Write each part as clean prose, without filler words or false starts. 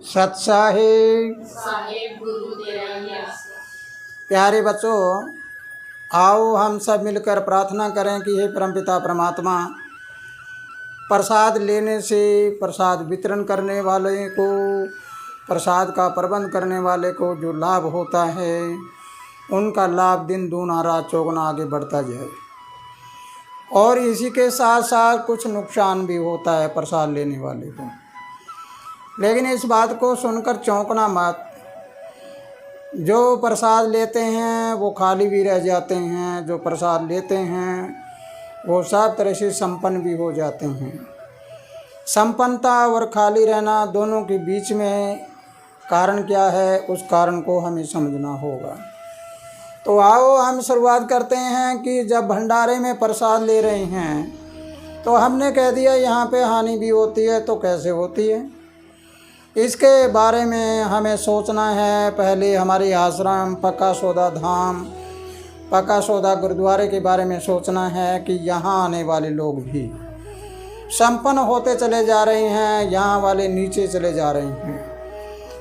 सत्साहिब साहेब गुरु तेरा ही आसरा। प्यारे बच्चों, आओ हम सब मिलकर प्रार्थना करें कि हे परमपिता परमात्मा, प्रसाद लेने से, प्रसाद वितरण करने वाले को, प्रसाद का प्रबंध करने वाले को जो लाभ होता है, उनका लाभ दिन दूना रात चौगुना आगे बढ़ता जाए। और इसी के साथ साथ कुछ नुकसान भी होता है प्रसाद लेने वाले को, लेकिन इस बात को सुनकर चौंकना मत। जो प्रसाद लेते हैं वो खाली भी रह जाते हैं, जो प्रसाद लेते हैं वो सब तरह से संपन्न भी हो जाते हैं। संपन्नता और खाली रहना दोनों के बीच में कारण क्या है, उस कारण को हमें समझना होगा। तो आओ हम शुरुआत करते हैं कि जब भंडारे में प्रसाद ले रहे हैं तो हमने कह दिया यहाँ पे हानि भी होती है, तो कैसे होती है इसके बारे में हमें सोचना है। पहले हमारे आश्रम पक्का सौदा धाम, पक्का सौदा गुरुद्वारे के बारे में सोचना है कि यहाँ आने वाले लोग भी संपन्न होते चले जा रहे हैं, यहाँ वाले नीचे चले जा रहे हैं।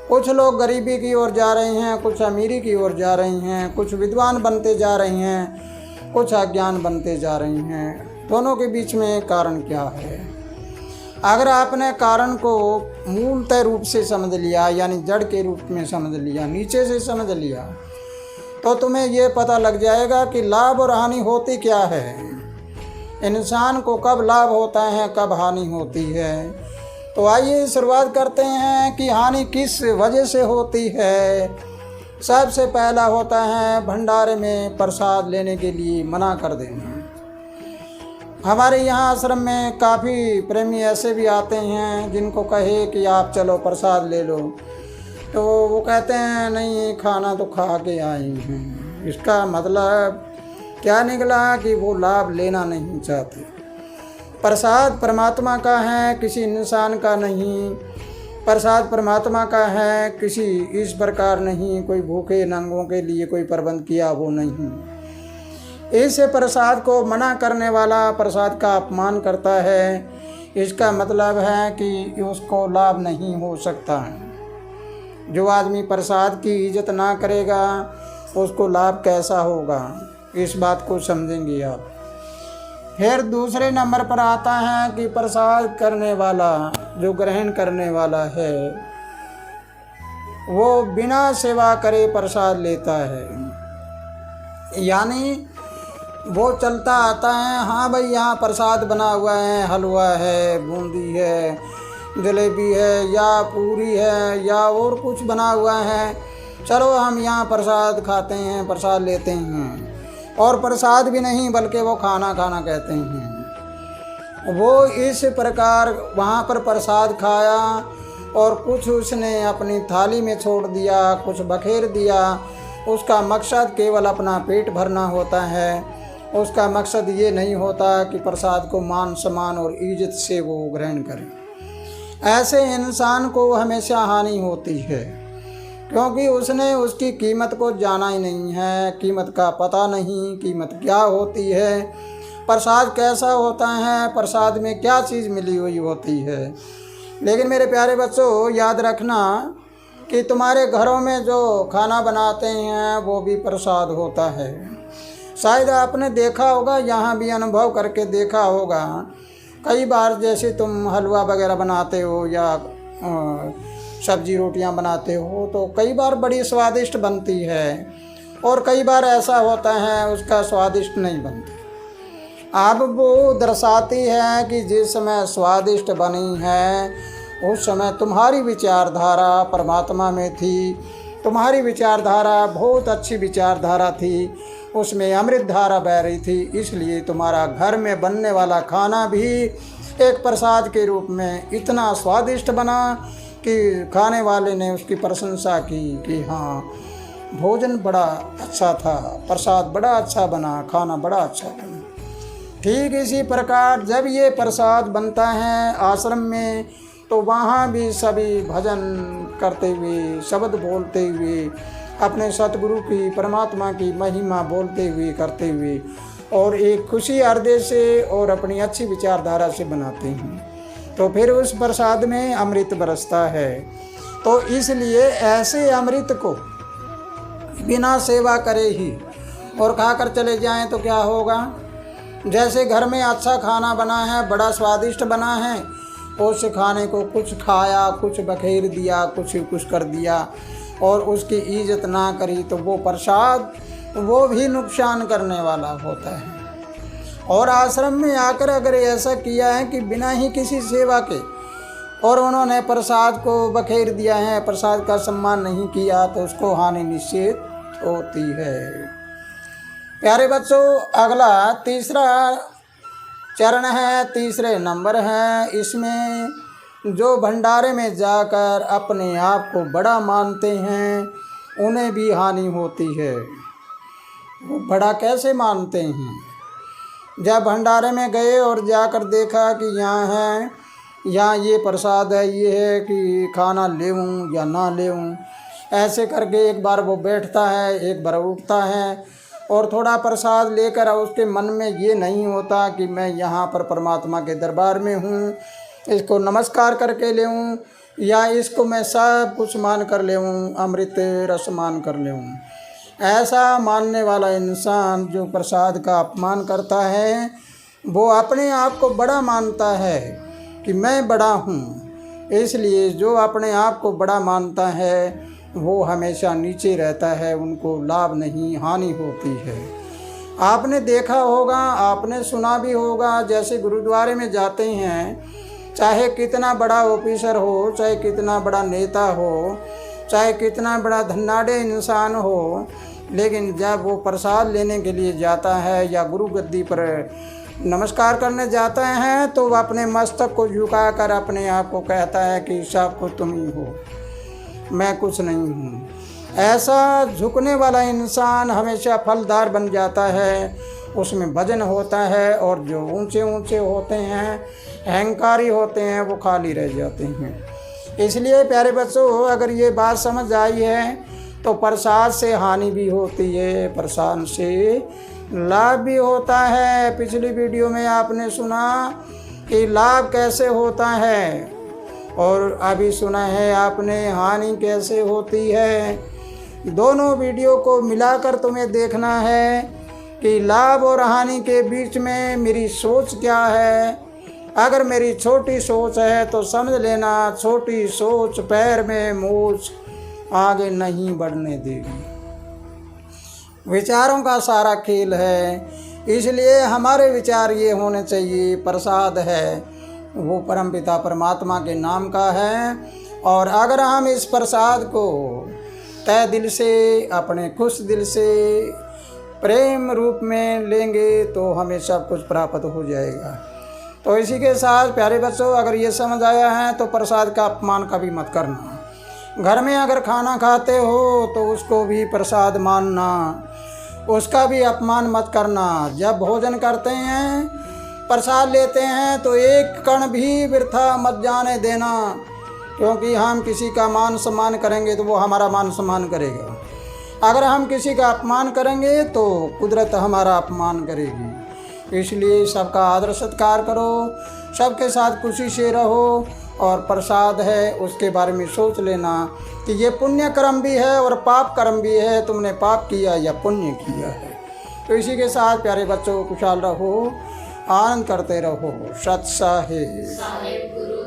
कुछ लोग गरीबी की ओर जा रहे हैं, कुछ अमीरी की ओर जा रहे हैं, कुछ विद्वान बनते जा रहे हैं, कुछ अज्ञान बनते जा रहे हैं। दोनों के बीच में कारण क्या है? अगर आपने कारण को मूलतः रूप से समझ लिया, यानी जड़ के रूप में समझ लिया, नीचे से समझ लिया, तो तुम्हें ये पता लग जाएगा कि लाभ और हानि होती क्या है, इंसान को कब लाभ होता है, कब हानि होती है। तो आइए शुरुआत करते हैं कि हानि किस वजह से होती है। सबसे पहला होता है भंडारे में प्रसाद लेने के लिए मना कर देना। हमारे यहाँ आश्रम में काफ़ी प्रेमी ऐसे भी आते हैं जिनको कहे कि आप चलो प्रसाद ले लो, तो वो कहते हैं नहीं, खाना तो खा के आए हैं। इसका मतलब क्या निकला कि वो लाभ लेना नहीं चाहते। प्रसाद परमात्मा का है, किसी इंसान का नहीं। प्रसाद परमात्मा का है, किसी इस प्रकार नहीं, कोई भूखे नंगों के लिए कोई प्रबंध किया वो नहीं। इस प्रसाद को मना करने वाला प्रसाद का अपमान करता है, इसका मतलब है कि उसको लाभ नहीं हो सकता। जो आदमी प्रसाद की इज्जत ना करेगा उसको लाभ कैसा होगा, इस बात को समझेंगे आप। फिर दूसरे नंबर पर आता है कि प्रसाद करने वाला, जो ग्रहण करने वाला है, वो बिना सेवा करे प्रसाद लेता है। यानी वो चलता आता है, हाँ भाई यहाँ प्रसाद बना हुआ है, हलवा है, बूंदी है, जलेबी है, या पूरी है, या और कुछ बना हुआ है, चलो हम यहाँ प्रसाद खाते हैं, प्रसाद लेते हैं। और प्रसाद भी नहीं बल्कि वो खाना खाना कहते हैं। वो इस प्रकार वहाँ पर प्रसाद खाया और कुछ उसने अपनी थाली में छोड़ दिया, कुछ बखेर दिया। उसका मकसद केवल अपना पेट भरना होता है, उसका मकसद ये नहीं होता कि प्रसाद को मान सम्मान और इज्जत से वो ग्रहण करें। ऐसे इंसान को हमेशा हानि होती है, क्योंकि उसने उसकी कीमत को जाना ही नहीं है, कीमत का पता नहीं, कीमत क्या होती है, प्रसाद कैसा होता है, प्रसाद में क्या चीज़ मिली हुई होती है। लेकिन मेरे प्यारे बच्चों, याद रखना कि तुम्हारे घरों में जो खाना बनाते हैं वो भी प्रसाद होता है। शायद आपने देखा होगा, यहाँ भी अनुभव करके देखा होगा। कई बार जैसे तुम हलवा वगैरह बनाते हो या सब्जी रोटियां बनाते हो, तो कई बार बड़ी स्वादिष्ट बनती है और कई बार ऐसा होता है उसका स्वादिष्ट नहीं बनती। अब वो दर्शाती है कि जिस समय स्वादिष्ट बनी है उस समय तुम्हारी विचारधारा परमात्मा में थी, तुम्हारी विचारधारा बहुत अच्छी विचारधारा थी, उसमें अमृत धारा बह रही थी, इसलिए तुम्हारा घर में बनने वाला खाना भी एक प्रसाद के रूप में इतना स्वादिष्ट बना कि खाने वाले ने उसकी प्रशंसा की कि हाँ भोजन बड़ा अच्छा था, प्रसाद बड़ा अच्छा बना, खाना बड़ा अच्छा बना। ठीक इसी प्रकार जब ये प्रसाद बनता है आश्रम में, तो वहाँ भी सभी भजन करते हुए, शब्द बोलते हुए, अपने सतगुरु की, परमात्मा की महिमा बोलते हुए, करते हुए, और एक खुशी हृदय से और अपनी अच्छी विचारधारा से बनाते हैं, तो फिर उस प्रसाद में अमृत बरसता है। तो इसलिए ऐसे अमृत को बिना सेवा करे ही और खाकर चले जाएं तो क्या होगा। जैसे घर में अच्छा खाना बना है, बड़ा स्वादिष्ट बना है, उस खाने को कुछ खाया, कुछ बखेर दिया, कुछ कर दिया और उसकी इज्जत ना करी तो वो प्रसाद वो भी नुकसान करने वाला होता है। और आश्रम में आकर अगर ऐसा किया है कि बिना ही किसी सेवा के और उन्होंने प्रसाद को बखेर दिया है, प्रसाद का सम्मान नहीं किया, तो उसको हानि निश्चित होती है। प्यारे बच्चों, अगला तीसरा चरण है, तीसरे नंबर है। इसमें जो भंडारे में जाकर अपने आप को बड़ा मानते हैं उन्हें भी हानि होती है। वो बड़ा कैसे मानते हैं? जब भंडारे में गए और जाकर देखा कि यहाँ है, यहाँ ये प्रसाद है, ये है कि खाना लेऊँ या ना लेऊँ, ऐसे करके एक बार वो बैठता है, एक बार उठता है और थोड़ा प्रसाद लेकर उसके मन में ये नहीं होता कि मैं यहाँ पर परमात्मा के दरबार में हूँ, इसको नमस्कार करके लेऊँ या इसको मैं सब कुछ मान कर लेऊँ, अमृत रस मान कर लेऊँ। ऐसा मानने वाला इंसान जो प्रसाद का अपमान करता है वो अपने आप को बड़ा मानता है कि मैं बड़ा हूँ। इसलिए जो अपने आप को बड़ा मानता है वो हमेशा नीचे रहता है, उनको लाभ नहीं हानि होती है। आपने देखा होगा, आपने सुना भी होगा, जैसे गुरुद्वारे में जाते हैं, चाहे कितना बड़ा ऑफिसर हो, चाहे कितना बड़ा नेता हो, चाहे कितना बड़ा धनाढ़ इंसान हो, लेकिन जब वो प्रसाद लेने के लिए जाता है या गुरु गद्दी पर नमस्कार करने जाते हैं तो वह अपने मस्तक को झुकाकर अपने आप को कहता है कि सब कुछ तुम ही हो, मैं कुछ नहीं हूँ। ऐसा झुकने वाला इंसान हमेशा फलदार बन जाता है, उसमें भजन होता है, और जो ऊंचे ऊंचे होते हैं, अहंकारी होते हैं, वो खाली रह जाते हैं। इसलिए प्यारे बच्चों, अगर ये बात समझ आई है तो प्रसाद से हानि भी होती है, प्रसाद से लाभ भी होता है। पिछली वीडियो में आपने सुना कि लाभ कैसे होता है और अभी सुना है आपने हानि कैसे होती है। दोनों वीडियो को मिलाकर तुम्हें देखना है कि लाभ और हानि के बीच में मेरी सोच क्या है। अगर मेरी छोटी सोच है तो समझ लेना छोटी सोच पैर में मोच आगे नहीं बढ़ने देगी। विचारों का सारा खेल है, इसलिए हमारे विचार ये होने चाहिए, प्रसाद है वो परमपिता परमात्मा के नाम का है, और अगर हम इस प्रसाद को तय दिल से, अपने खुश दिल से, प्रेम रूप में लेंगे तो हमें सब कुछ प्राप्त हो जाएगा। तो इसी के साथ प्यारे बच्चों, अगर ये समझ आया है तो प्रसाद का अपमान कभी मत करना। घर में अगर खाना खाते हो तो उसको भी प्रसाद मानना, उसका भी अपमान मत करना। जब भोजन करते हैं, प्रसाद लेते हैं तो एक कण भी वृथा मत जाने देना, क्योंकि हम किसी का मान सम्मान करेंगे तो वो हमारा मान सम्मान करेगा। अगर हम किसी का अपमान करेंगे तो कुदरत हमारा अपमान करेगी। इसलिए सबका आदर सत्कार करो, सबके साथ खुशी से रहो, और प्रसाद है उसके बारे में सोच लेना कि ये पुण्य कर्म भी है और पाप कर्म भी है, तुमने पाप किया या पुण्य किया है। तो इसी के साथ प्यारे बच्चों खुशहाल रहो, आनंद करते रहो। सत साहिब।